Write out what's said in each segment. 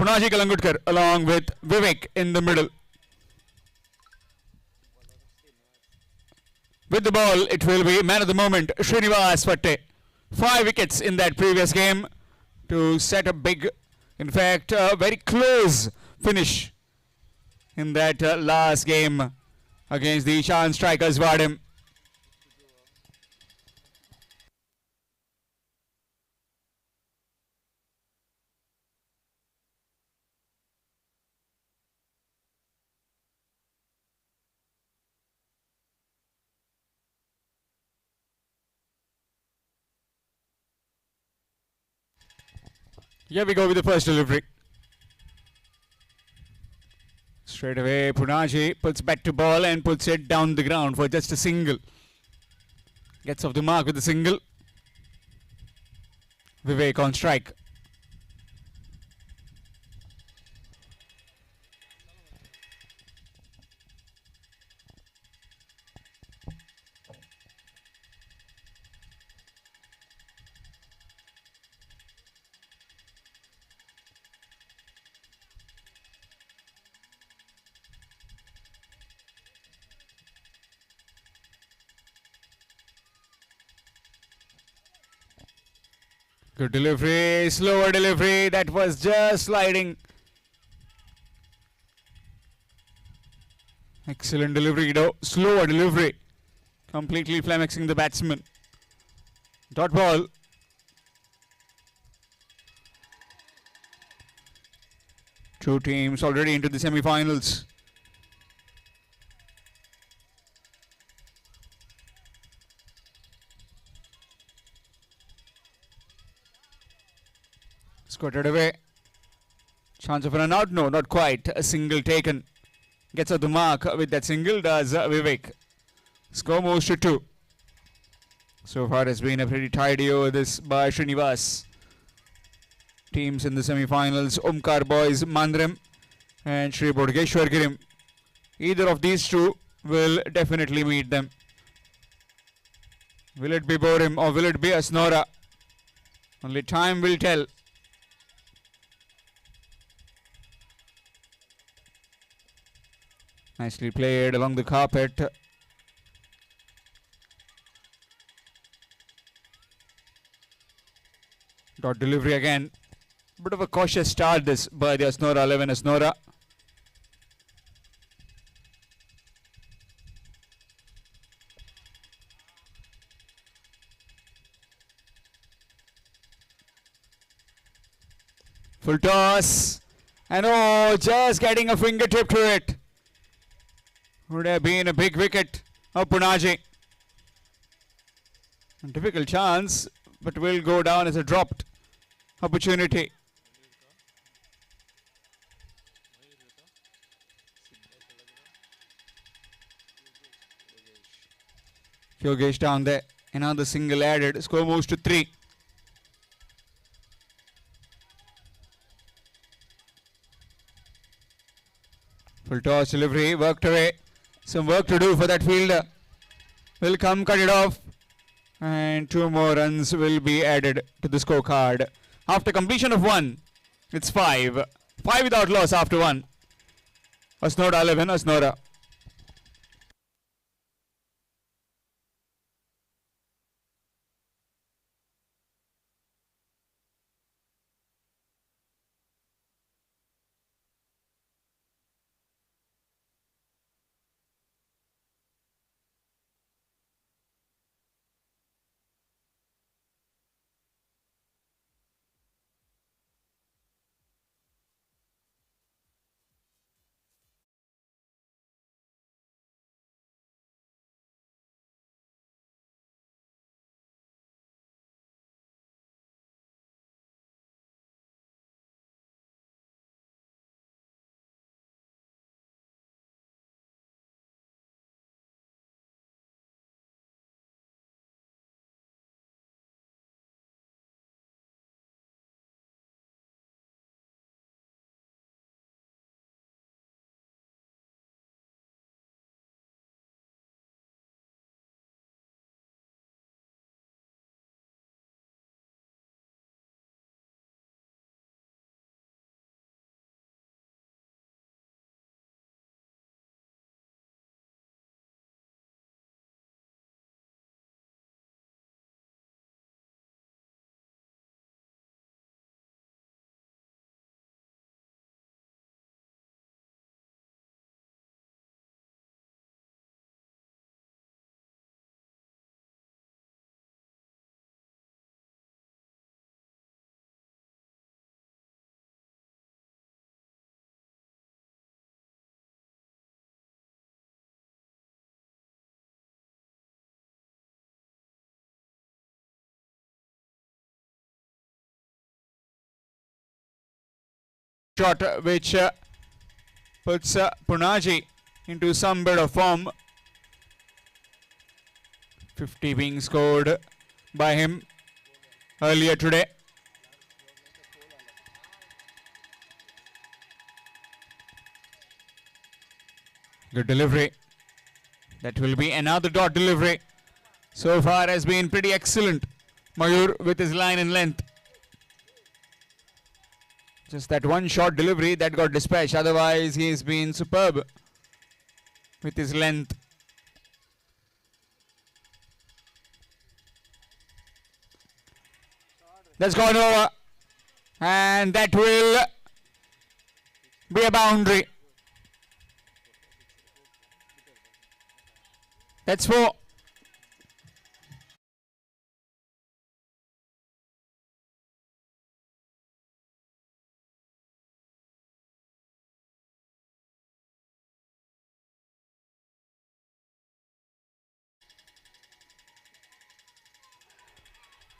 Punaji Kalangutkar along with Vivek in the middle. With the ball, it will be man of the moment, Srinivas Fatte. 5 wickets in that previous game to set a big, in fact, very close finish in that last game against the Ishan Strikers Vadim. Here we go with the first delivery. Straight away, Punaji puts back to ball and puts it down the ground for just a single. Gets off the mark with the single. Vivek on strike. Good delivery, slower delivery, that was just sliding. Excellent delivery though, slower delivery. Completely flummoxing the batsman. Dot ball. Two teams already into the semi-finals. Squatted away. Chance of a run out? No, not quite. A single taken. Gets out the mark with that single, does Vivek. Score moves to 2. So far it's been a pretty tidy over this by Srinivas. Teams in the semi-finals, Omkar Boys, Mandram and Shri Bodhgeshwar Girim. Either of these two will definitely meet them. Will it be Borim or will it be Asnora? Only time will tell. Nicely played along the carpet. Dot delivery again. Bit of a cautious start this by the Asnora 11 Asnora. Full toss. And oh, just getting a fingertip to it. Would have been a big wicket of Punaji. Difficult chance, but will go down as a dropped opportunity. Yogesh down there. Another single added. Score moves to 3. Full toss delivery. Worked away. Some work to do for that fielder. Will come, cut it off. And 2 more runs will be added to the scorecard. After completion of 1, it's 5. 5 without loss after 1. Asnora 11, Asnora. shot which puts Poonaji into some bit of form. 50 being scored by him earlier today. Good delivery. That will be another dot delivery. So far has been pretty excellent, Mayur, with his line and length. Just that one short delivery that got dispatched. Otherwise, he's been superb with his length. That's gone over. And that will be a boundary. That's 4.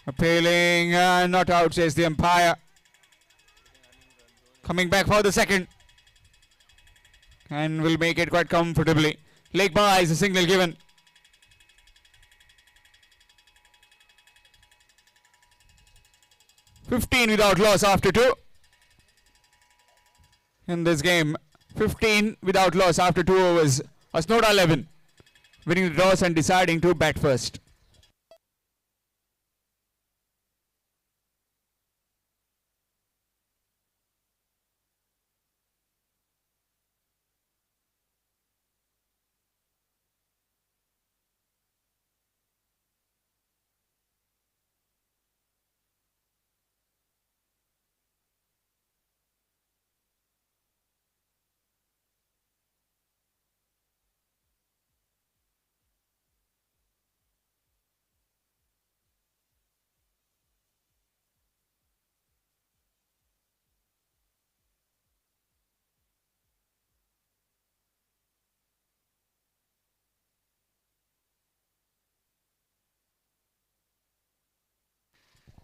Appealing, not out, says the umpire. Coming back for the second. And will make it quite comfortably. Leg by is a signal given. "15 without loss after 2. In this game, 15 without loss after 2 overs. Hasnora 11 winning the toss and deciding to bat first.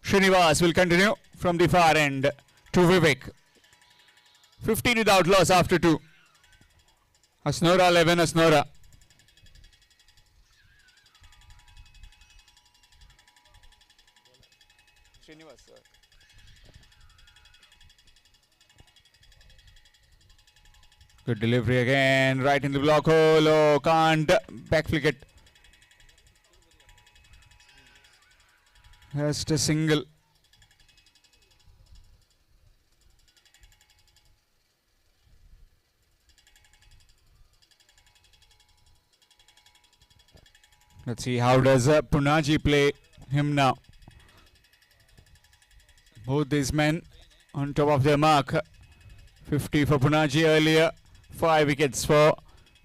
Srinivas will continue from the far end to Vivek. 15 without loss after 2. Hasnora 11, Hasnora. Srinivas, sir. Good delivery again, right in the block hole. Oh, can't back flick it. Just a single. Let's see how does Poonaji play him now. Both these men on top of their mark. 50 for Poonaji earlier. 5 wickets for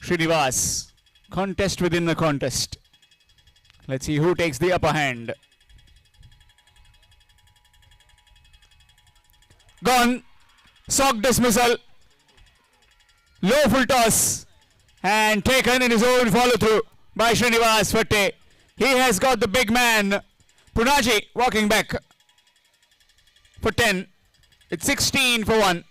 Srinivas. Contest within the contest. Let's see who takes the upper hand. Gone. Sock dismissal. Low full toss. And taken in his own follow through by Srinivas Fatte. He has got the big man. Poonaji walking back for 10. It's 16 for 1.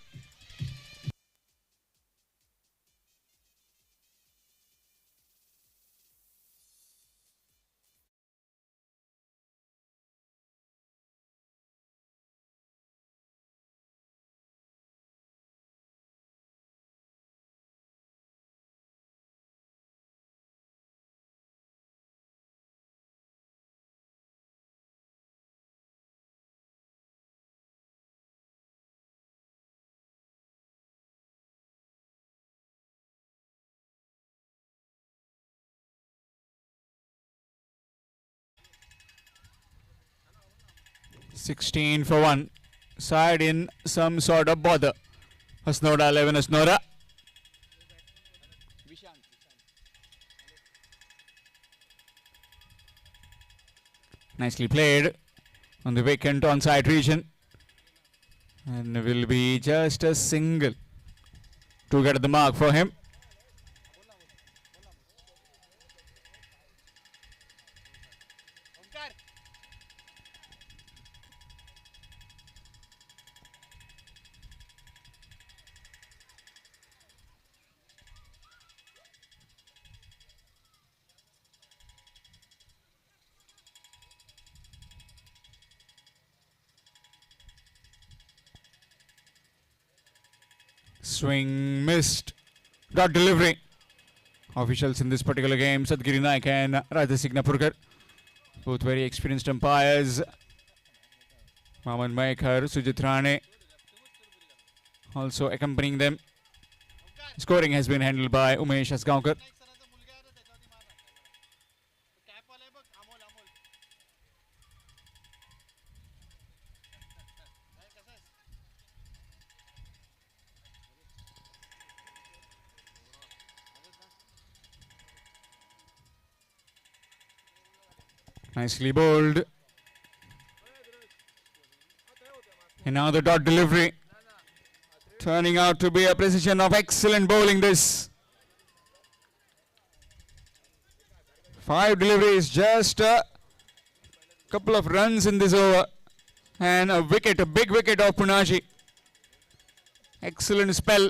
(16 for 1). Side in some sort of bother. Hasnora 11, Hasnora. Nicely played on the vacant on-side region. And will be just a single to get the mark for him. Swing missed. Dot delivery. Officials in this particular game, Sadgiri Naik and Raja Signapurkar, both very experienced umpires. Maman Maikar, Sujit Rane also accompanying them. Scoring has been handled by Umesh Asgaonkar. Nicely bowled. And now the dot delivery. Turning out to be a precision of excellent bowling this. 5 deliveries, just a couple of runs in this over. And a wicket, a big wicket of Poonaji. Excellent spell.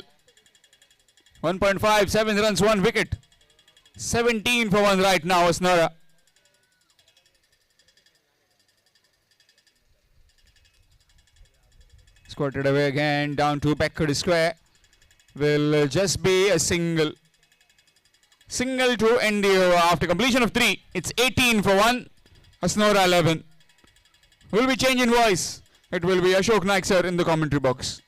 1.57 runs, 1 wicket. 17 for 1 right now, Asnora. Squirted away again, down to backward square. Will just be a single. Single to end the over after completion of 3. It's 18 for 1. Asnora 11. Will be change in voice. It will be Ashok Naik sir in the commentary box.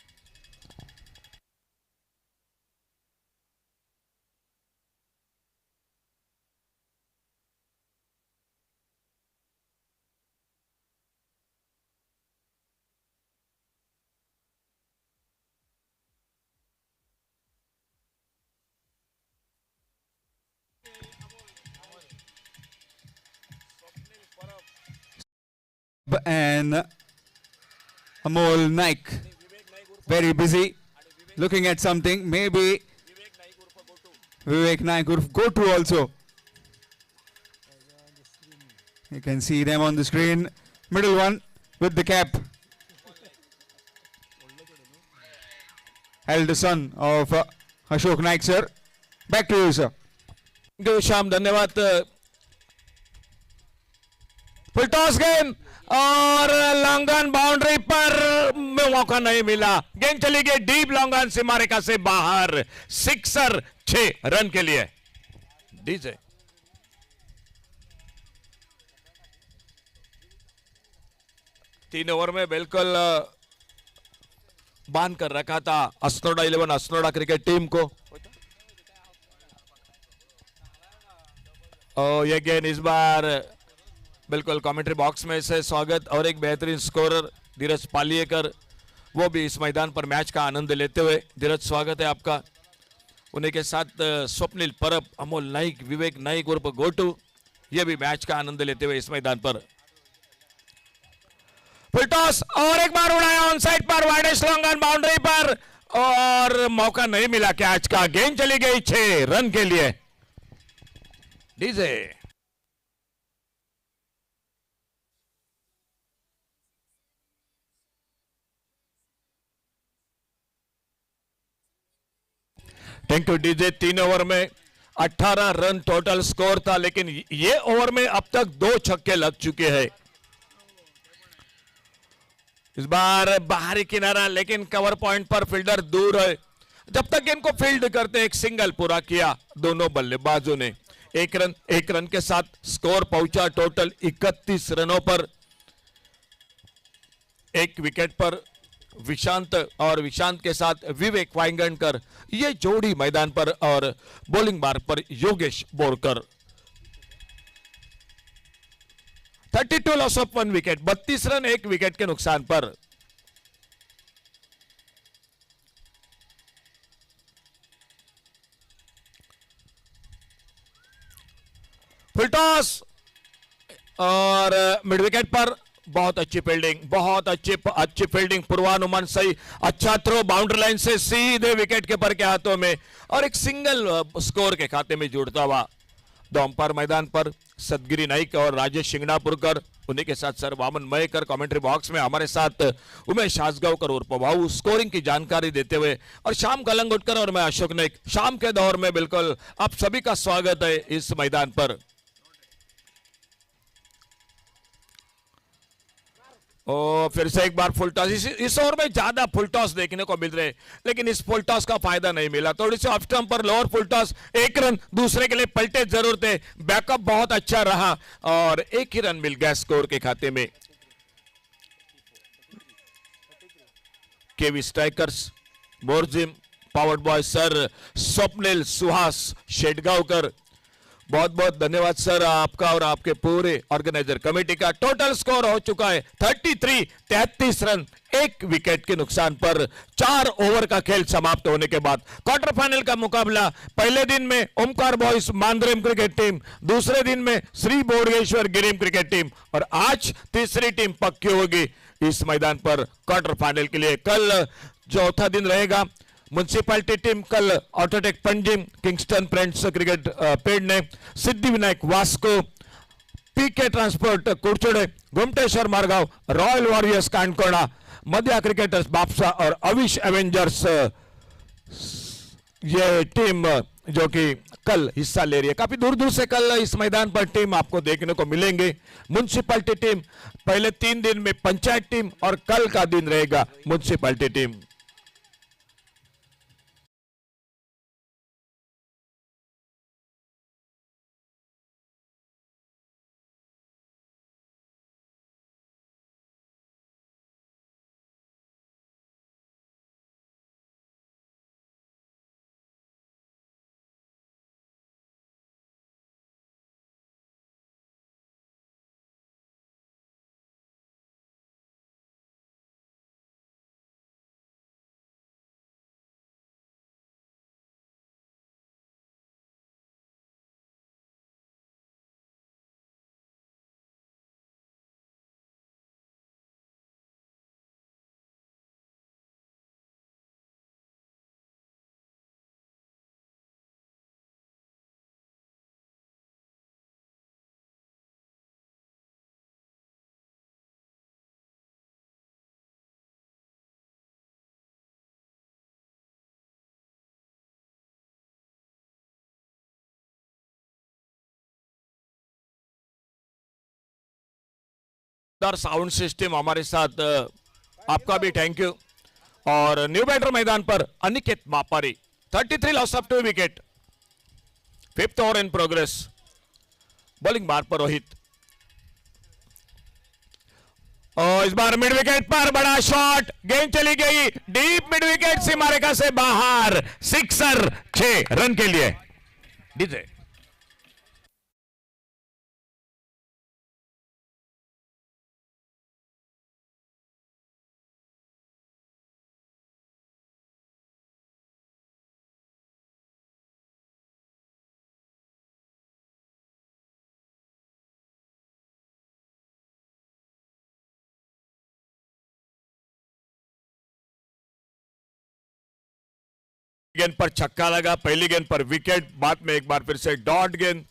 And Amol Naik, very busy, looking at something. Maybe Vivek Naik would go to also. You can see them on the screen. Middle one with the cap. Eldest son of Ashok Naik sir. Back to you sir. Shyam धन्यवाद. Full toss game और longan boundary पर मौका नहीं मिला. गेंद चली गई deep longan सीमारेखा से बाहर. सिक्सर 6 रन के लिए. डीजे 3 ओवर में बिल्कुल बांध कर रखा था अस्नोडा 11 अस्नोडा क्रिकेट टीम को. और ये गेंद इस बार बिल्कुल कमेंट्री बॉक्स में से स्वागत. और एक बेहतरीन स्कोरर धीरज पालियेकर, वो भी इस मैदान पर मैच का आनंद लेते हुए. धीरज स्वागत है आपका. उन्हीं के साथ स्वप्निल परब, अमोल नाइक, विवेक नाइक उर्फ गोटू, ये भी मैच का आनंद लेते हुए इस मैदान पर. फुल टॉस और एक बार उड़ाया ऑन साइड पर वाइडेस्ट लॉन्ग ऑन बाउंड्री पर और मौका नहीं मिला कैच का. गेंद चली गई 6 रन के लिए. DJ thank you DJ. 3 over में 18 रन टोटल स्कोर था, लेकिन ये ओवर में अब तक 2 छक्के लग चुके हैं. इस बार बाहरी किनारा, लेकिन कवर पॉइंट पर फील्डर दूर है. जब तक इनको फील्ड करते एक सिंगल पूरा किया दोनों बल्लेबाजों ने. 1 रन के साथ स्कोर पहुंचा टोटल 31 रनों पर. 1 विकेट पर विशांत और विशांत के साथ विवेक वाइंगणकर, ये जोड़ी मैदान पर. और बॉलिंग मार्ग पर Yogesh Borkar. 32 loss of 1 wicket, 32 run 1 wicket के नुकसान पर. फुल टॉस और मिड विकेट पर बहुत अच्छी फील्डिंग, बहुत अच्छी फील्डिंग, पूर्वानुमान सही, अच्छा थ्रो बाउंड्री लाइन से सीधे विकेट कीपर के हाथों में और एक सिंगल स्कोर के खाते में जुड़ता हुआ. 2 अंपायर मैदान पर सदगिरी नाइक और राजेश शिंगणापुरकर, उन्हीं के साथ sir Waman Mayekar commentary box में हमारे साथ उमेश हासगांवकर और पभाऊ स्कोरिंग की जानकारी देते हुए. और शाम कलंगुटकर और मैं अशोक नाइक. शाम के दौर में बिल्कुल आप सभी का स्वागत है इस मैदान पर. और फिर से एक बार फुल टॉस। इस ओवर में ज्यादा फुल टॉस देखने को मिल रहे, लेकिन इस फुल टॉस का फायदा नहीं मिला। थोड़ी सी ऑफ स्टंप पर लोअर फुल टॉस, एक रन दूसरे के लिए पलटे जरूर थे, बैकअप बहुत अच्छा रहा और एक ही रन मिल गया स्कोर के खाते में। KV strikers Morjim, powered by sir Swapnil Suhas Shedgaonkar, बहुत बहुत धन्यवाद सर आपका और आपके पूरे ऑर्गेनाइजर कमेटी का। टोटल स्कोर हो चुका है 33 रन, एक विकेट के नुकसान पर 4 ओवर का खेल समाप्त होने के बाद क्वार्टर फाइनल का मुकाबला पहले दिन में Omkar boys Mandrem cricket team, दूसरे दिन में श्री बोडगेश्वर गिरिम क्रिकेट टीम और आज तीसरी टीम पक्की होगी इस मैदान पर क्वार्टर फाइनल के लिए। कल चौथा दिन रहेगा। म्युनिसिपैलिटी टीम कल Autotech Panjim, Kingston friends cricket Pernem, Siddhivinayak Vasco, PK transport कुडचोड़े, गोमटेश्वर मारगांव, रॉयल वॉरियर्स कांडकोणा, मध्या क्रिकेटर्स बापसा और अविश एवेंजर्स, ये टीम जो कि कल हिस्सा ले रही है। काफी दूर दूर से कल इस मैदान पर टीम आपको देखने को मिलेंगे। म्युनिसिपैलिटी टीम पहले 3 दिन में पंचायत टीम और कल का दिन रहेगा म्युनिसिपैलिटी टीम। साउंड सिस्टम हमारे साथ, आपका भी थैंक यू। और न्यू बैटर मैदान पर Aniket Mapari, 33 loss of 2 wicket, 5th over in progress. Bowling बार पर रोहित, और इस बार मिड विकेट पर बड़ा शॉट, गेंद चली गई डीप मिड विकेट सीमा रेखा से बाहर, सिक्सर, 6 रन के लिए। डीजे गेंद पर छक्का लगा, पहली गेंद पर विकेट, बाद में एक बार फिर से डॉट गेंद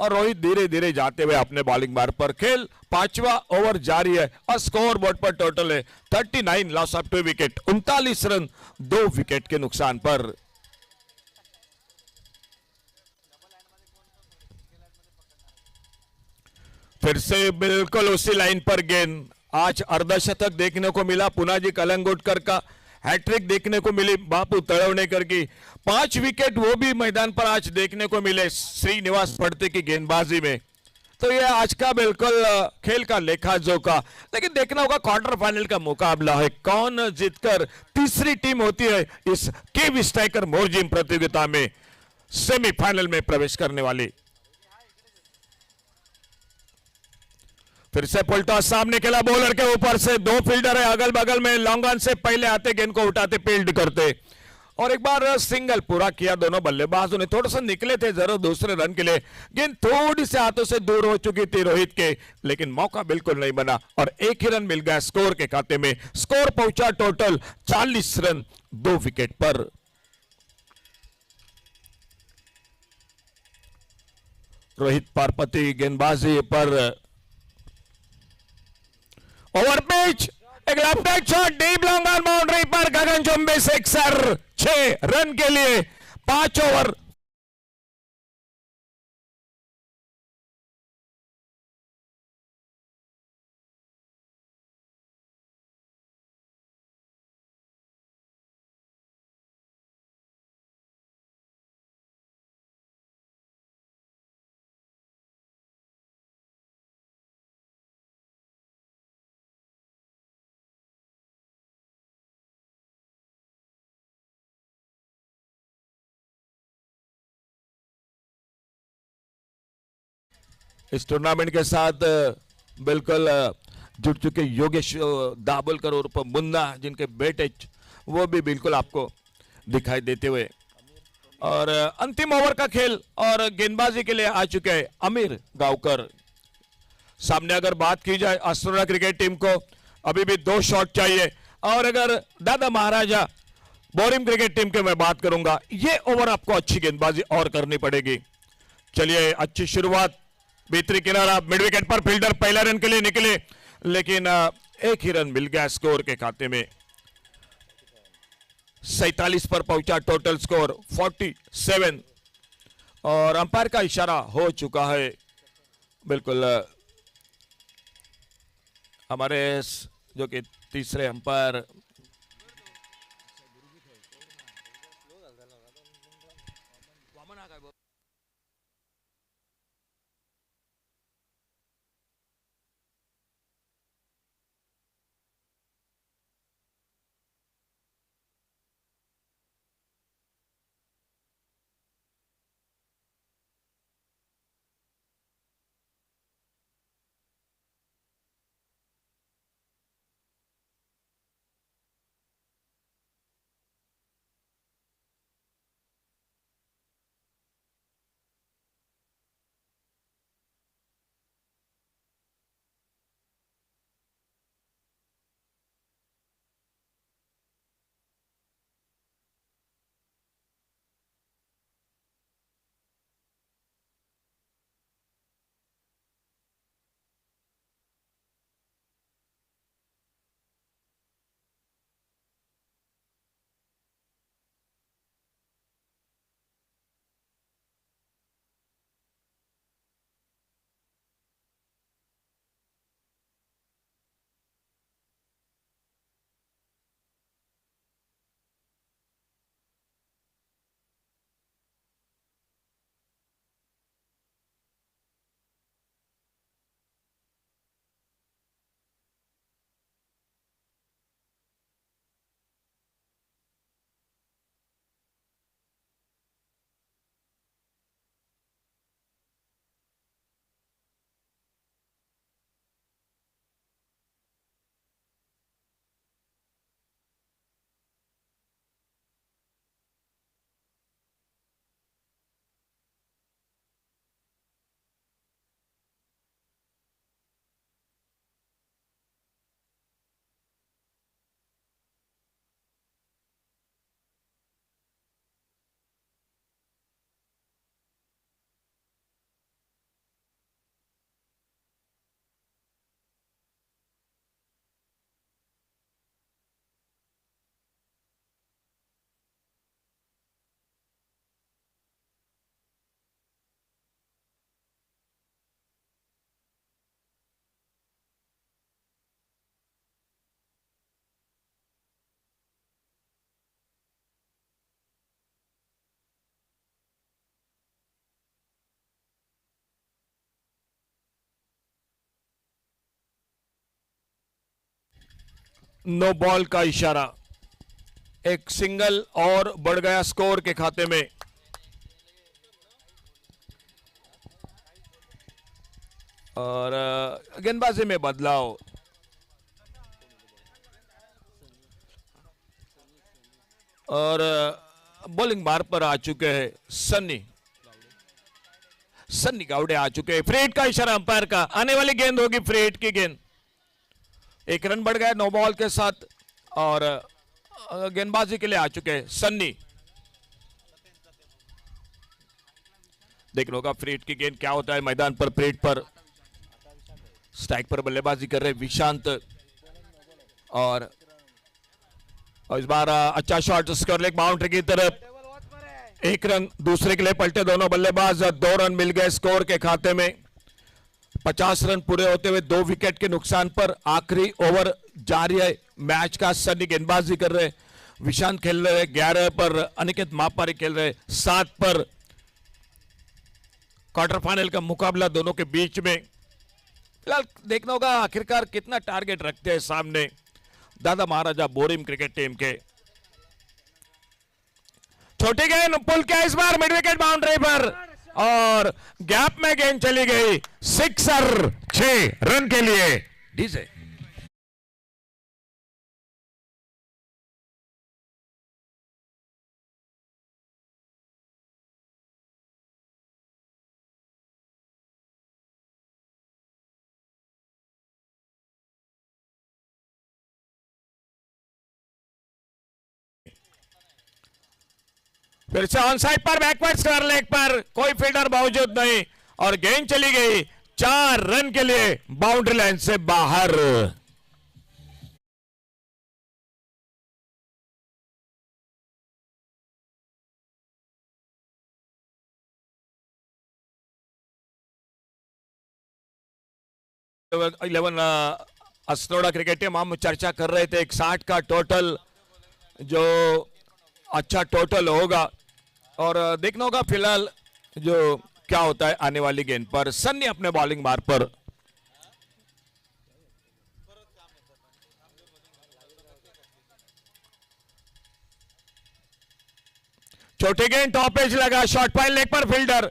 और रोहित धीरे धीरे जाते हुए अपने बॉलिंग बार पर। खेल 5वां ओवर जारी है और स्कोर बोर्ड पर टोटल है 39 loss of 2 wicket, 39 run 2 wicket के नुकसान पर। फिर से बिल्कुल उसी लाइन पर गेंद, आज अर्धशतक देखने को मिला पुनाजी कलंगुटकर का, हैट्रिक देखने को मिली बापू तळवणेकर की, 5 विकेट वो भी मैदान पर आज देखने को मिले श्रीनिवास पड़ते की गेंदबाजी में। तो ये आज का बिल्कुल खेल का लेखा जोखा, लेकिन देखना होगा क्वार्टर फाइनल का मुकाबला है, कौन जीतकर तीसरी टीम होती है इस केवी स्ट्राइकर मोरजिम प्रतियोगिता में सेमीफाइनल में प्रवेश करने वाली। फिर से पुलटा सामने खेला, बॉलर के ऊपर से 2 फील्डर है अगल बगल में, लॉन्ग ऑन से पहले आते गेंद को उठाते फील्ड करते और एक बार सिंगल पूरा किया। दोनों बल्लेबाजों ने थोड़ा सा निकले थे जरूर दूसरे रन के लिए, गेंद थोड़ी से हाथों से दूर हो चुकी थी रोहित के, लेकिन मौका बिल्कुल नहीं बना और एक ही रन मिल गया स्कोर के खाते में। स्कोर पहुंचा टोटल 40 रन 2 विकेट पर। रोहित पारपति गेंदबाजी पर, ओवर पिच, एक left hand shot deep long on boundary पर, गगनचुंबी सिक्सर, 6 रन के लिए 5 ओवर इस टूर्नामेंट के साथ बिल्कुल जुड़ चुके योगेश दाभोलकर और मुन्ना जिनके बेटे वो भी बिल्कुल आपको दिखाई देते हुए। और अंतिम ओवर का खेल और गेंदबाजी के लिए आ चुके हैं अमीर गांवकर। सामने अगर बात की जाए अस्ट्रोला क्रिकेट टीम को अभी भी 2 शॉट चाहिए। और अगर दादा महाराजा बोरिम क्रिकेट टीम के मैं बात करूंगा, ये ओवर आपको अच्छी गेंदबाजी और करनी पड़ेगी। चलिए अच्छी शुरुआत, भीतरी किनारा मिड विकेट पर फील्डर पहला रन के लिए निकले, लेकिन एक ही रन मिल गया स्कोर के खाते में। 47 पर पहुंचा टोटल स्कोर 47 और अंपायर का इशारा हो चुका है। बिल्कुल हमारे जो कि तीसरे अंपायर नो बॉल का इशारा, एक सिंगल और बढ़ गया स्कोर के खाते में। और गेंदबाजी में बदलाव, और बॉलिंग बार पर आ चुके हैं सन्नी गावड़े आ चुके हैं। फ्री हिट का इशारा अंपायर का, आने वाली गेंद होगी फ्री हिट की गेंद। 1 रन बढ़ गया 9 बॉल के साथ और गेंदबाजी के लिए आ चुके हैं सन्नी। देखना होगा फ्री हिट की गेंद क्या होता है मैदान पर। फ्री हिट पर स्ट्राइक पर बल्लेबाजी कर रहे विशांत और इस बार अच्छा शॉट स्कोर लेग बाउंड्री की तरफ। 1 रन दूसरे के लिए पलटे दोनों बल्लेबाज। 2 रन मिल गए स्कोर के खाते में। 50 रन पूरे होते हुए 2 विकेट के नुकसान पर आखिरी ओवर जारी है मैच का। सन्नी गेंदबाजी कर रहे, विशांत खेल रहे 11 पर, अनिकेत मापारी खेल रहे 7 पर। क्वार्टर फाइनल का मुकाबला दोनों के बीच में। फिलहाल देखना होगा आखिरकार कितना टारगेट रखते हैं सामने दादा महाराजा बोरिम क्रिकेट टीम के। छोटी गेंद पुल किया इस बार मिड विकेट बाउंड्री पर और गैप में गेंद चली गई, सिक्सर, 6 रन के लिए डीजे। फिर से ऑन साइड पर बैकवर्ड स्क्वायर लेग पर कोई फील्डर मौजूद नहीं और गेंद चली गई 4 रन के लिए बाउंड्री लाइन से बाहर। इलेवन असनोड़ा क्रिकेट टीम, हम चर्चा कर रहे थे 61 का टोटल, जो अच्छा टोटल होगा और देखना होगा फिलहाल जो क्या होता है आने वाली गेंद पर। सन्नी अपने बॉलिंग मार पर छोटी गेंद टॉप एज लगा, शॉर्ट पाइल लेग पर फील्डर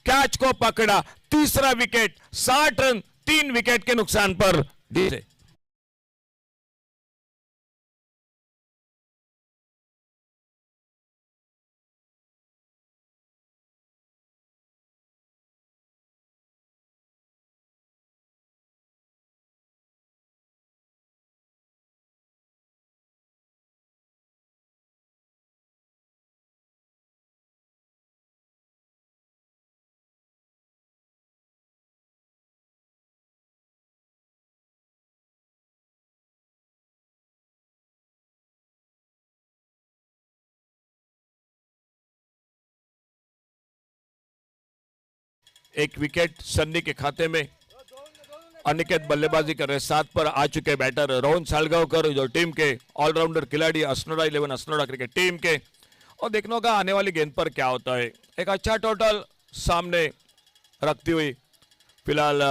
कैच को पकड़ा, तीसरा विकेट, 60 रन 3 विकेट के नुकसान पर डीजे। एक विकेट सन्नी के खाते में। अनिकेत बल्लेबाजी कर रहे, 7 पर आ चुके बैटर रोहन सालगांवकर जो टीम के ऑलराउंडर खिलाड़ी असनोड़ा 11 असनोड़ा क्रिकेट टीम के। और देखना होगा आने वाली गेंद पर क्या होता है। एक अच्छा टोटल सामने रखती हुई फिलहाल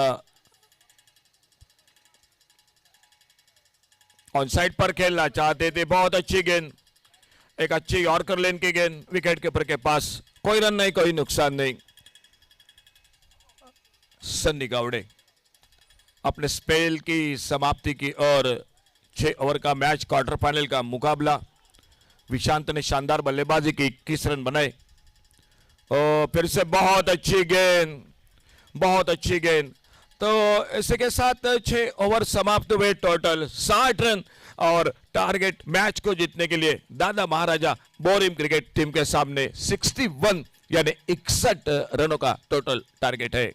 ऑन साइड पर खेलना चाहते थे। बहुत अच्छी गेंद, एक अच्छी यॉर्कर लेन की गेंद विकेट कीपर के पास, कोई रन नहीं, कोई नुकसान नहीं। सन्नी गावड़े अपने स्पेल की समाप्ति की और 6 ओवर का मैच, क्वार्टर फाइनल का मुकाबला। विशांत ने शानदार बल्लेबाजी की, 21 रन बनाए और फिर से बहुत अच्छी गेंद, बहुत अच्छी गेंद। तो इसी के साथ 6 ओवर समाप्त हुए, टोटल 60 रन और टारगेट मैच को जीतने के लिए दादा महाराजा बोरिम क्रिकेट टीम के सामने 61 यानी 61 रनों का टोटल टारगेट है।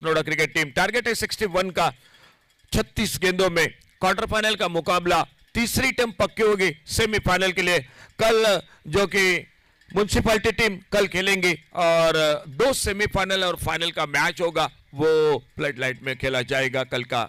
नोड़ा क्रिकेट टीम टारगेट है 61 का। 36 गेंदों में क्वार्टर फाइनल का मुकाबला, तीसरी टीम पक्की होगी सेमीफाइनल के लिए। कल जो कि म्युनिसिपैलिटी टीम कल खेलेंगी और 2 सेमीफाइनल और फाइनल का मैच होगा, वो फ्लड लाइट में खेला जाएगा कल का।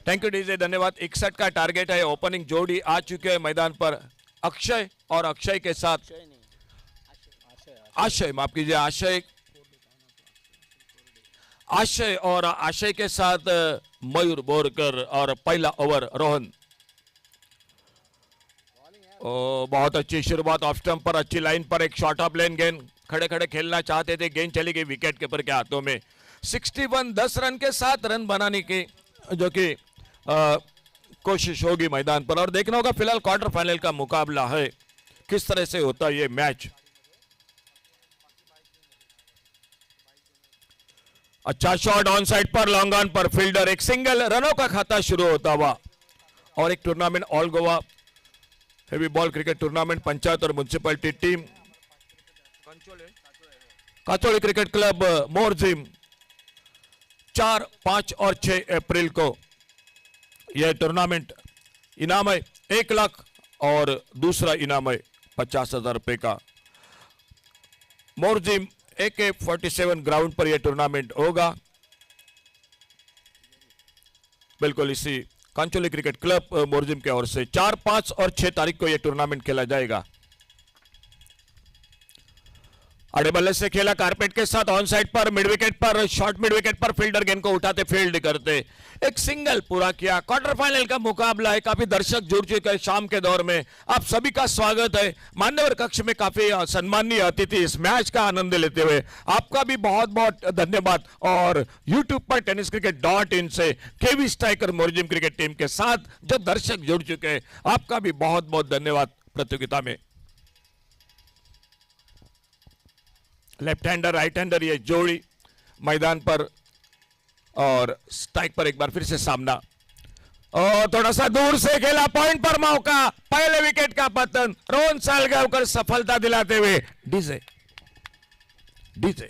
थैंक यू डीजे, धन्यवाद। 61 का टारगेट है। ओपनिंग जोड़ी आ चुके हैं मैदान पर, अक्षय और अक्षय के साथ आशय, माफ कीजिए, आशय और आशय के साथ मयूर बोरकर और पहला ओवर रोहन। बहुत अच्छी शुरुआत ऑफ स्टंप पर, अच्छी लाइन पर एक शॉर्ट ऑफ लेन गेंद, खड़े खड़े खेलना चाहते थे, गेंद चली गई विकेट कीपर के हाथों में। 61, 10 रन के साथ रन बनाने की जो कि कोशिश होगी मैदान पर, और देखना होगा फिलहाल क्वार्टर फाइनल का मुकाबला है, किस तरह से होता है ये मैच। अच्छा शॉट ऑन साइड पर, लॉन्ग ऑन पर, फील्डर, एक सिंगल, रनों का खाता शुरू होता हुआ। और एक tournament all Goa heavy ball cricket tournament panchayat और म्युनिसिपैलिटी टीम काचोड़ी क्रिकेट क्लब मोरजिम 4, 5 और 6 अप्रैल को यह टूर्नामेंट। इनाम है 1 लाख और दूसरा इनाम है 50,000 रुपए का। मोरजिम AK-47 ग्राउंड पर यह टूर्नामेंट होगा, बिल्कुल इसी कांचोली क्रिकेट क्लब मोरजिम की ओर से 4, 5 और 6 तारीख को यह टूर्नामेंट खेला जाएगा। अड़े बल्ले से खेला कारपेट के साथ, ऑन साइड पर, मिड विकेट पर, शॉर्ट मिड विकेट पर, फील्डर गेंद को उठाते फील्ड करते एक सिंगल पूरा किया। क्वार्टर फाइनल का मुकाबला है, काफी दर्शक जुड़ चुके हैं शाम के दौर में। आप सभी का स्वागत है मान्यवर कक्ष में, काफी सम्माननीय अतिथि इस मैच का आनंद लेते हुए आपका भी बहुत बहुत धन्यवाद। और यूट्यूब पर tenniscricket.in से केवी स्ट्राइकर मोरजिम क्रिकेट टीम के साथ जो दर्शक जुड़ चुके हैं, आपका भी बहुत बहुत धन्यवाद। प्रतियोगिता में लेफ्ट हैंडर राइट हैंडर ये जोड़ी मैदान पर, और स्ट्राइक पर एक बार फिर से सामना, और थोड़ा सा दूर से खेला, पॉइंट पर मौका, पहले विकेट का पतन, रोहन सालगांवकर सफलता दिलाते हुए डीजे डीजे।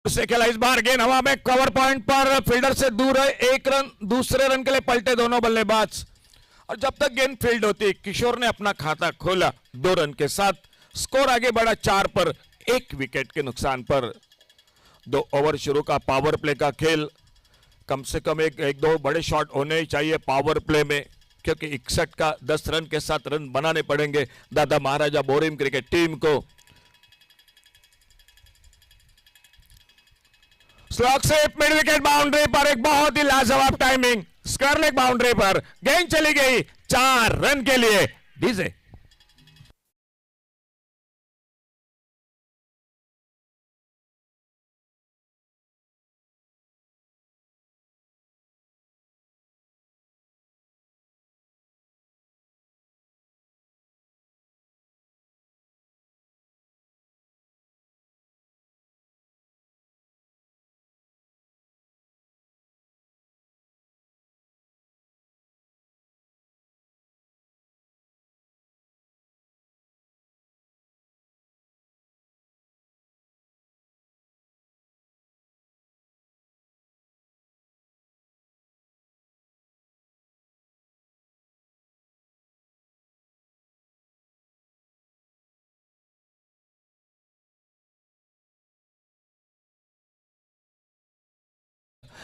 से खेला, इस बार गेंद हवा में, कवर पॉइंट पर, फील्डर से दूर है, 1 रन। दूसरे रन के लिए पलटे दोनों बल्लेबाज, और जब तक गेंद फील्ड होती, किशोर ने अपना खाता खोला 2 रन के साथ। स्कोर आगे बढ़ा 4 पर, 1 विकेट के नुकसान पर। 2 ओवर शुरू का पावर प्ले का खेल, कम से कम एक 2 बड़े शॉट होने ही चाहिए पावर प्ले में, क्योंकि 61 का 10 रन के साथ रन बनाने पड़ेंगे दादा महाराजा बोरिम क्रिकेट टीम को। स्लॉग से मिड विकेट बाउंड्री पर एक बहुत ही लाजवाब टाइमिंग, स्क्वायर बाउंड्री पर गेंद चली गई 4 रन के लिए। डीजे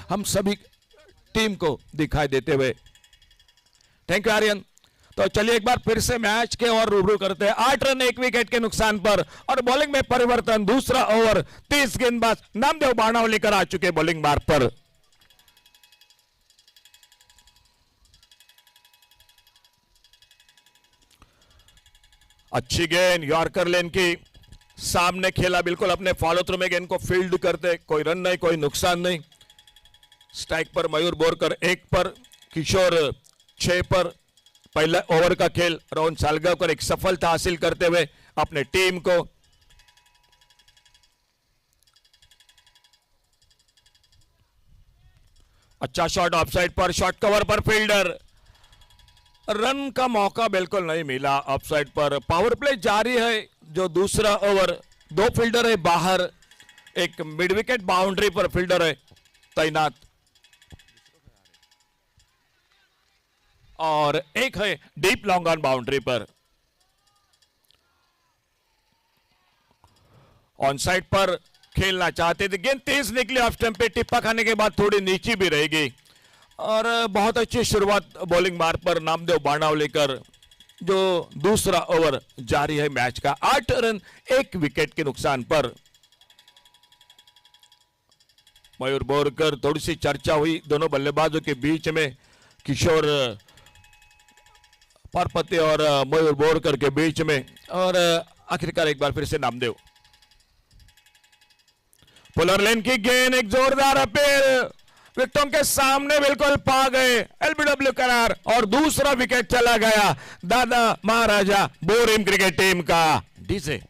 हम सभी टीम को दिखाई देते हुए। Thank you Aryan. तो चलिए एक बार फिर से मैच के और रूबरू करते हैं। 8 रन 1 विकेट के नुकसान पर और बॉलिंग में परिवर्तन। दूसरा ओवर 30 गेंदबाज नामदेव बाणाव लेकर आ चुके बॉलिंग मार्ग पर। अच्छी गेंद यॉर्कर लेन की, सामने खेला, बिल्कुल अपने फॉलो थ्रू में गेंद को फील्ड करते, कोई रन नहीं, कोई नुकसान नहीं। स्ट्राइक पर मयूर बोरकर 1 पर, किशोर 6 पर। पहले ओवर का खेल रोहन सालगावकर एक सफलता हासिल करते हुए अपने टीम को। अच्छा शॉट ऑफसाइड पर, शॉट कवर पर फील्डर, रन का मौका बिल्कुल नहीं मिला ऑफसाइड पर। पावर प्ले जारी है। जो दूसरा ओवर, 2 फील्डर है बाहर, एक मिड विकेट बाउंड्री पर फील्डर है तैनात और एक है डीप लॉन्ग ऑन बाउंड्री पर। ऑन साइड पर खेलना चाहते थे, गेंद तेज निकली ऑफ स्टंप पे, टिप्पा खाने के बाद थोड़ी नीची भी रहेगी और बहुत अच्छी शुरुआत बॉलिंग मार्ग पर नामदेव बाणाव लेकर। जो दूसरा ओवर जारी है मैच का, 8 रन 1 विकेट के नुकसान पर। मयूर बोरकर, थोड़ी सी चर्चा हुई दोनों बल्लेबाजों के बीच में, किशोर पारपति और मयूर बोरकर के बीच में, और आखिरकार एक बार फिर से नामदेव। पुलर लेन की गेंद, एक जोरदार अपील, विकेटों के सामने बिल्कुल पा गए, एलबीडब्ल्यू करार और दूसरा विकेट चला गया दादा महाराजा बोरिम क्रिकेट टीम का। डीजे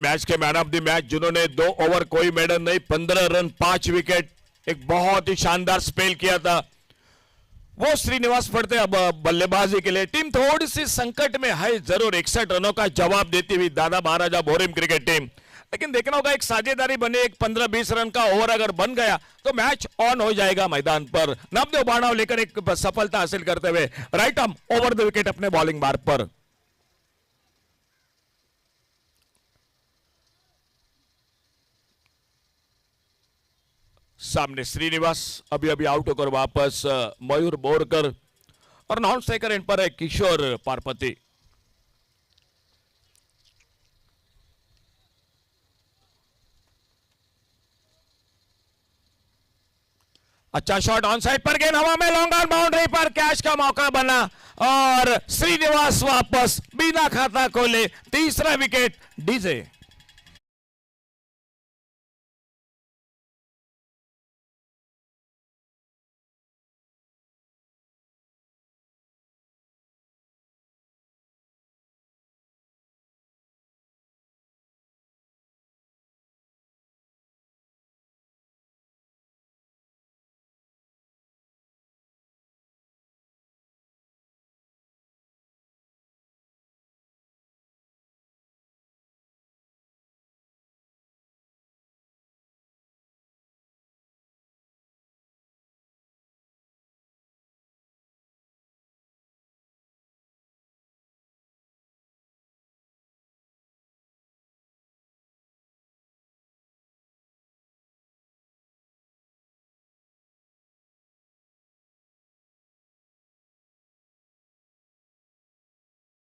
मैच के मैन ऑफ द मैच, जिन्होंने 2 ओवर कोई मेडल नहीं, 15 रन 5 विकेट, एक बहुत ही शानदार स्पेल किया था, वो श्रीनिवास पड़ते। अब बल्लेबाजी के लिए टीम थोड़ी सी संकट में है जरूर, 61 रनों का जवाब देती हुई दादा महाराजा बोरिम क्रिकेट टीम। लेकिन देखना होगा, एक साझेदारी बने, एक 15-20 रन का ओवर अगर बन गया तो मैच ऑन हो जाएगा मैदान पर। नामदेव बाणाव लेकर एक सफलता हासिल करते हुए right arm over the wicket अपने बॉलिंग मार्ग पर। सामने श्रीनिवास अभी अभी आउट होकर वापस मयूर बोरकर और नॉन स्ट्राइकर एंड पर है किशोर पारपति। अच्छा शॉट ऑन साइड पर, गेंद हवा में, लॉन्ग ऑन बाउंड्री पर, कैच का मौका बना और श्रीनिवास वापस बिना खाता खोले, तीसरा विकेट। डीजे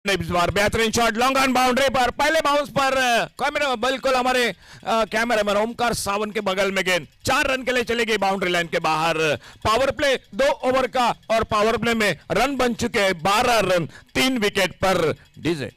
इस बार बेहतरीन शॉट लॉन्ग ऑन बाउंड्री पर, पहले बाउंस पर कैमरा, बिल्कुल हमारे कैमरामैन ओमकार सावंत के बगल में गेंद 4 रन के लिए चली गई बाउंड्री लाइन के बाहर। पावर प्ले 2 ओवर का और पावर प्ले में रन बन चुके हैं 12 रन 3 विकेट पर। डीजे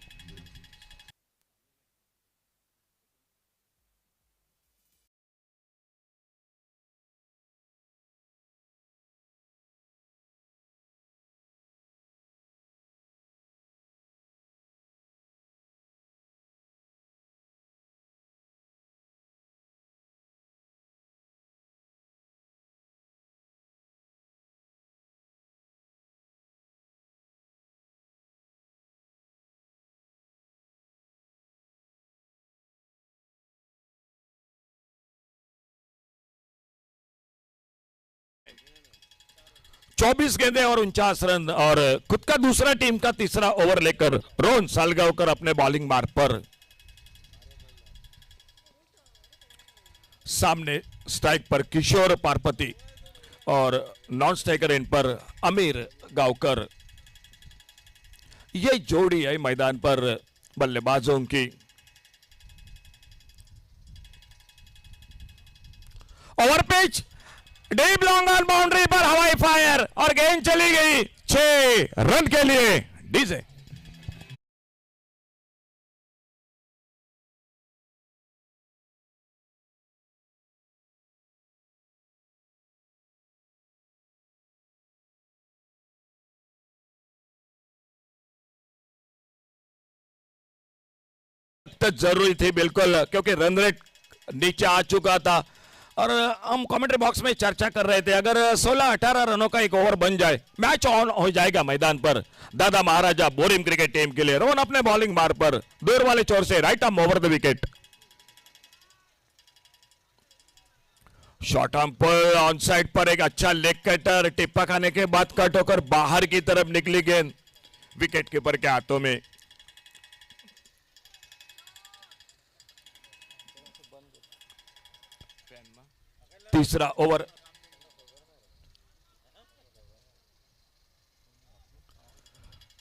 24 गेंदें और 49 रन और खुद का दूसरा टीम का तीसरा ओवर लेकर रोहन सालगांवकर अपने बॉलिंग मार्ग पर। सामने स्ट्राइक पर किशोर पारपति और नॉन स्ट्राइकर इन पर अमीर गांवकर। ये जोड़ी है मैदान पर बल्लेबाजों की। Over pitch, deep long on boundary पर हवाई फायर और गेंद चली गई 6 रन के लिए डीजे। जरूरी थी बिल्कुल, क्योंकि रन रेट नीचे आ चुका था और हम कमेंट्री बॉक्स में चर्चा कर रहे थे अगर 16-18 रनों का एक ओवर बन जाए मैच ऑन हो जाएगा मैदान पर दादा महाराजा बोरिम क्रिकेट टीम के लिए। रोहन अपने बॉलिंग मार्ग पर दूर वाले छोर से right arm over the wicket. Short arm पर ऑन साइड पर एक अच्छा लेग कटर, टिप्पा खाने के बाद कट होकर बाहर की तरफ निकली गेंद विकेट कीपर के हाथों में। तीसरा ओवर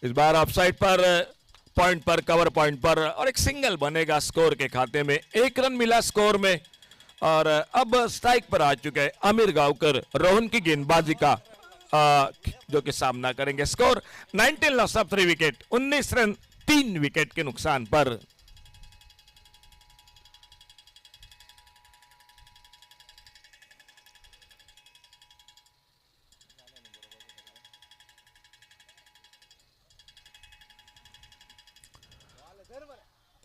इस बार ऑफसाइड पर पॉइंट पर कवर पॉइंट पर और एक सिंगल बनेगा स्कोर के खाते में। 1 रन मिला स्कोर में और अब स्ट्राइक पर आ चुके हैं आमिर गांवकर रोहन की गेंदबाजी का जो कि सामना करेंगे। Score 19 loss of 3 wicket, 19 run 3 wicket के नुकसान पर।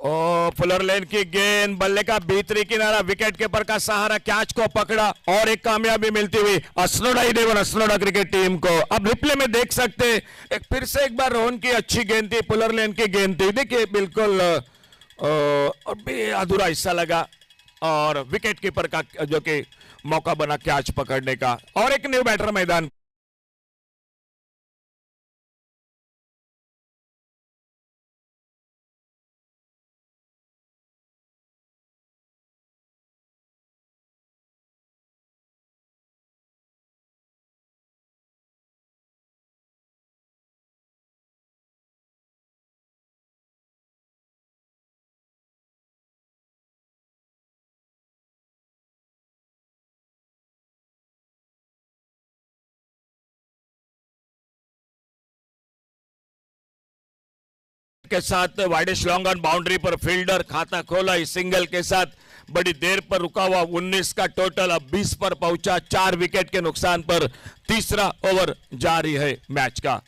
ओ फुलर लेन की गेंद, बल्ले का भीतरी किनारा, विकेट कीपर का सहारा, कैच को पकड़ा और एक कामयाबी मिलती हुई अस्नोडा 11 अस्नोडा क्रिकेट टीम को। अब रिप्ले में देख सकते एक फिर से एक बार रोहन की अच्छी गेंद थी, फुलर लेन की गेंद थी, देखिए बिल्कुल अधूरा हिस्सा लगा और विकेट कीपर का जो कि मौका बना कैच पकड़ने का। और एक न्यू बैटर मैदान। के साथ वाइडेस्ट लॉन्ग ऑन बाउंड्री पर फील्डर खाता खोला इस सिंगल के साथ। बड़ी देर पर रुका हुआ 19 का टोटल अब 20 पर पहुंचा 4 विकेट के नुकसान पर। तीसरा ओवर जारी है मैच का।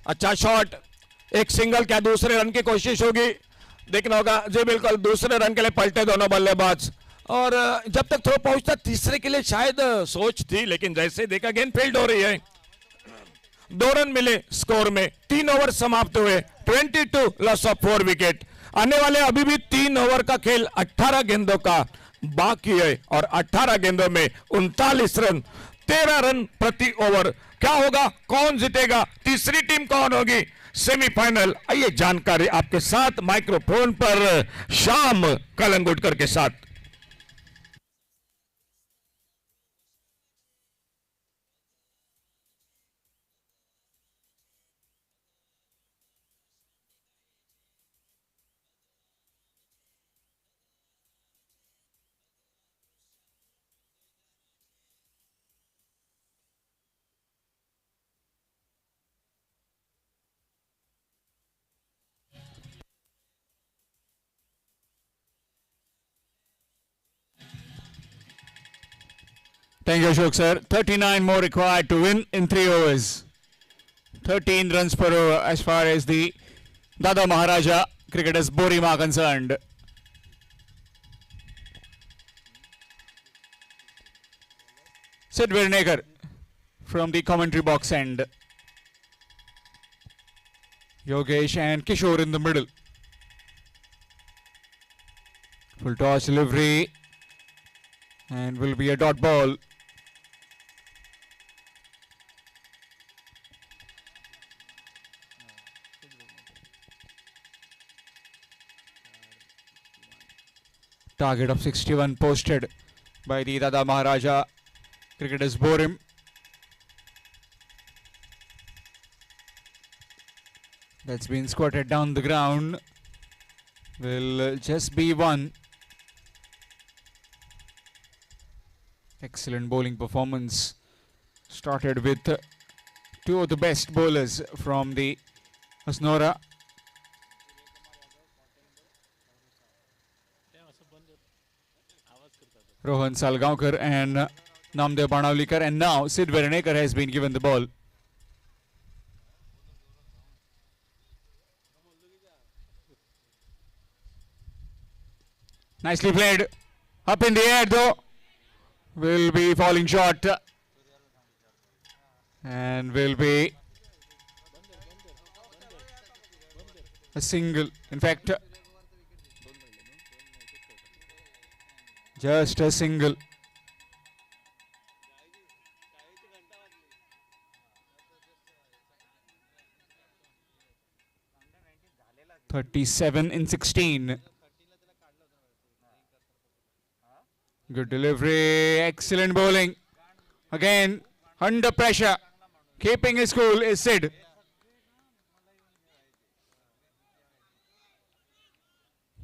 अच्छा शॉट, एक सिंगल, क्या दूसरे रन की कोशिश होगी, देखना होगा जी। बिल्कुल दूसरे रन के लिए पलटे दोनों बल्लेबाज और जब तक थ्रो पहुंचता तीसरे के लिए शायद सोच थी, लेकिन जैसे देखा गेंद फील्ड हो रही है। 2 रन मिले स्कोर में, 3 ओवर समाप्त हुए, 22 लॉस ऑफ 4 विकेट। आने वाले अभी भी 3 ओवर का खेल 18 गेंदों का बाकी है और 18 गेंदों में 39 रन, 13 रन प्रति ओवर। क्या होगा, कौन जीतेगा, तीसरी टीम कौन होगी सेमीफाइनल, आइए जानकारी आपके साथ माइक्रोफोन पर शाम कलंगुटकर के साथ। Thank you, Ashok sir. 39 more required to win in 3 overs. 13 runs per over as far as the Dada Maharaja cricketers Borima are concerned. Sid Virnekar from the commentary box end. Yogesh and Kishore in the middle. Full toss delivery and will be a dot ball. Target of 61 posted by the Dada Maharaja cricketers Borim. That's been squatted down the ground. Will just be one. Excellent bowling performance. Started with two of the best bowlers from the Hasnora. Rohan Salgaonkar and Namdev Banavlikar, and now Sid Veranekar has been given the ball. Nicely played. Up in the air though. Will be falling short. And will be a single. In fact, just a single. (37 in 16). Good delivery, excellent bowling. Again, under pressure, keeping his cool is Sid.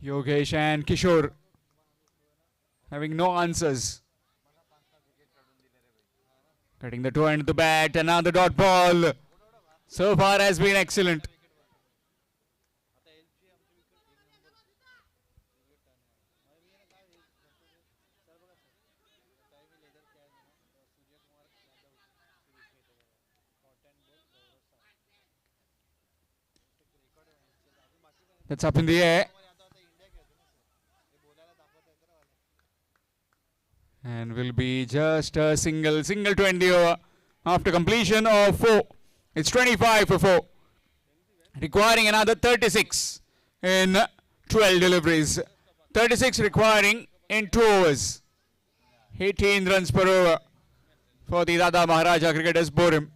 Yogesh and Kishore having no answers. Getting the toe end of the bat, another dot ball. So far has been excellent. That's up in the air. And will be just a single to end the over after completion of 4. It's 25 for 4. Requiring another 36 in 12 deliveries. 36 requiring in 2 overs. 18 runs per over for the Dada Maharaja cricketers Borim.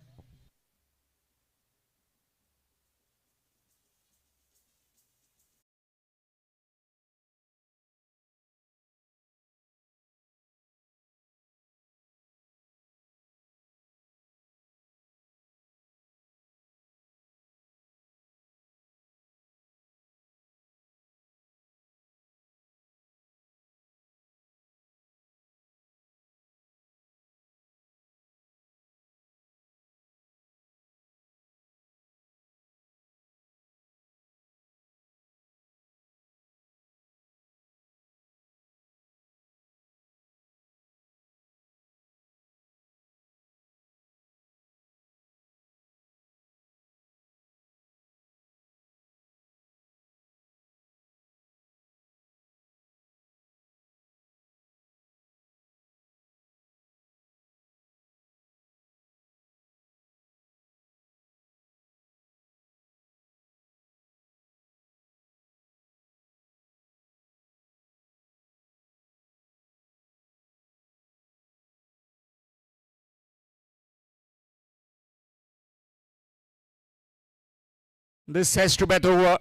This has to bat over,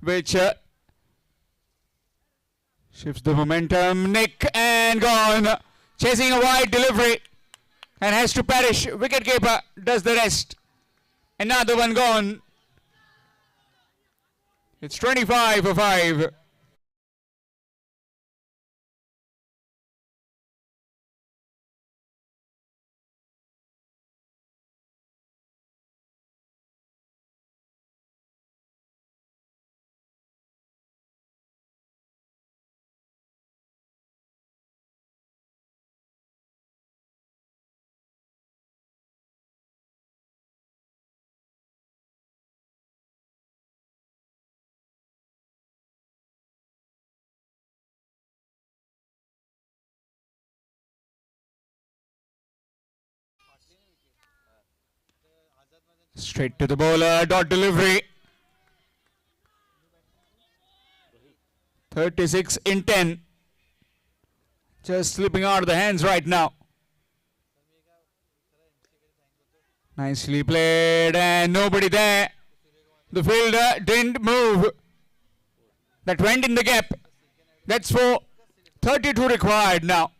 which shifts the momentum. Nick and gone. Chasing a wide delivery and has to perish. Wicketkeeper does the rest. Another one gone. It's 25 for 5. Straight to the bowler, dot delivery. 36 in 10. Just slipping out of the hands right now. Nicely played and nobody there. The fielder didn't move. That went in the gap. That's for 32 required now.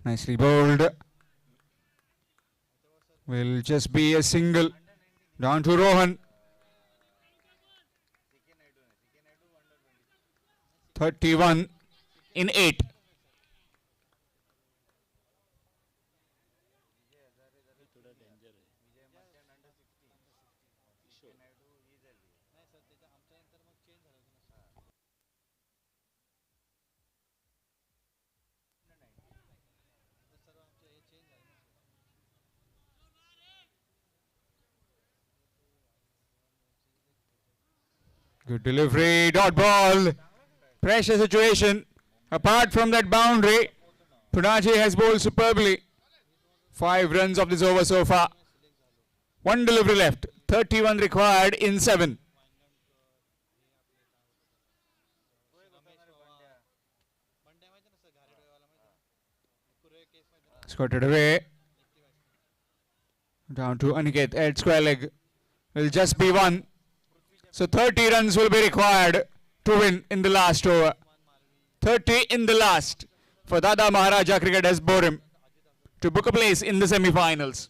Nicely bowled. Will just be a single. Down to Rohan. 31 in 8. Good delivery, dot ball. Pressure situation. Apart from that boundary, Punaji has bowled superbly. 5 runs of this over so far. 1 delivery left. 31 required in 7. Squatted away. Down to Aniket at square leg. Will just be 1. So 30 runs will be required to win in the last over. 30 in the last for Dada Maharaja Cricketers Borim to book a place in the semi-finals.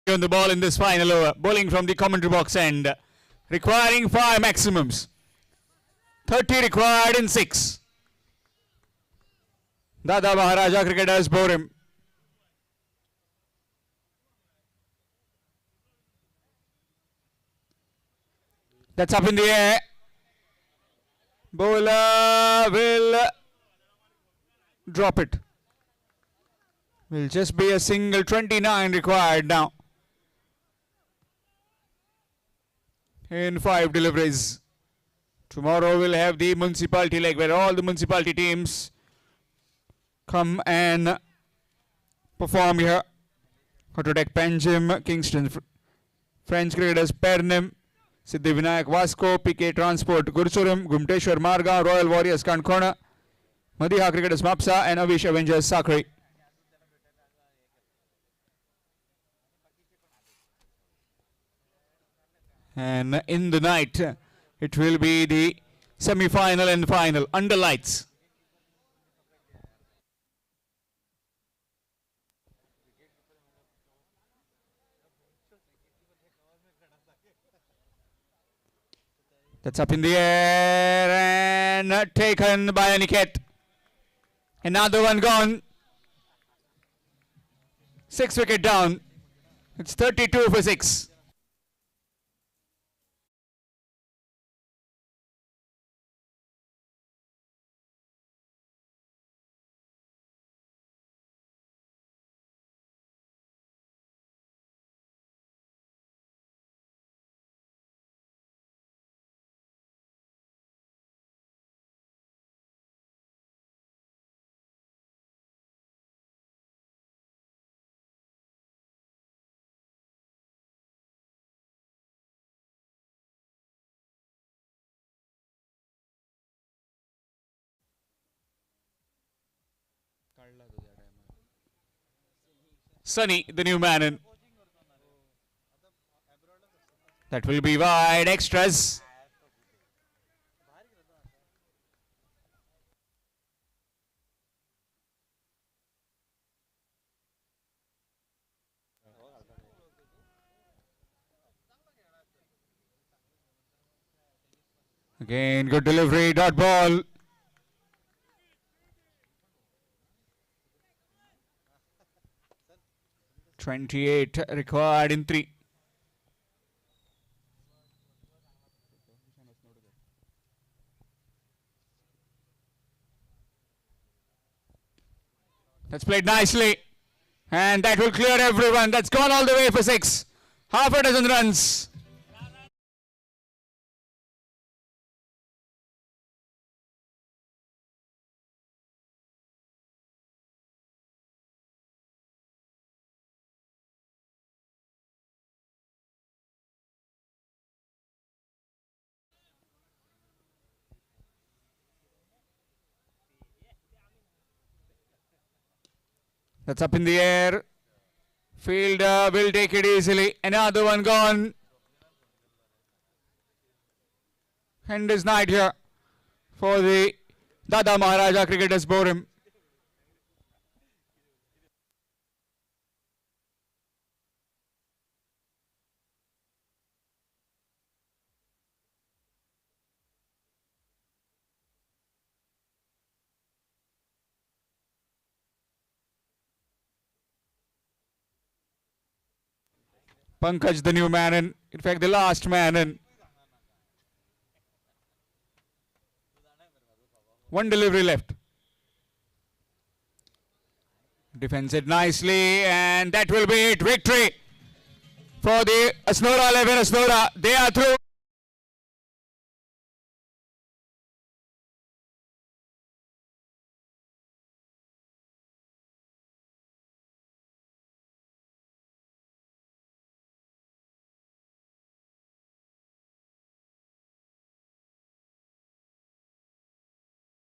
On the ball in this final over, bowling from the commentary box end, requiring 5 maximums. 30 required in 6. Dada Maharaja Cricketers Borim. That's up in the air. Bowler will drop it. Will just be a single. 29 required now. In 5 deliveries. Tomorrow we'll have the municipality leg where all the municipality teams come and perform here. Autotech Panjim, Kingston French Cricketers Pernim, Siddhivinayak Vasco, PK Transport Gursuram, Gumteshwar Marga, Royal Warriors Kankona, Madiha Cricketers Mapsa and Avish Avengers Sakri. And in the night, it will be the semi-final and final under lights. That's up in the air and taken by Aniket. Another one gone. 6 wicket down. It's 32 for 6. Sunny, the new man in. That will be wide. Extras. Again, good delivery. Dot ball. .28 required in 3. That's played nicely. And that will clear everyone. That's gone all the way for 6. Half a dozen runs. That's up in the air. Fielder will take it easily. Another one gone. End is night here for the Dada Maharaja Cricketers Borim. Pankaj, the new man in fact the last man in. One delivery left. Defends it nicely, and that will be it. Victory for the Asnora 11 Asnora. They are through.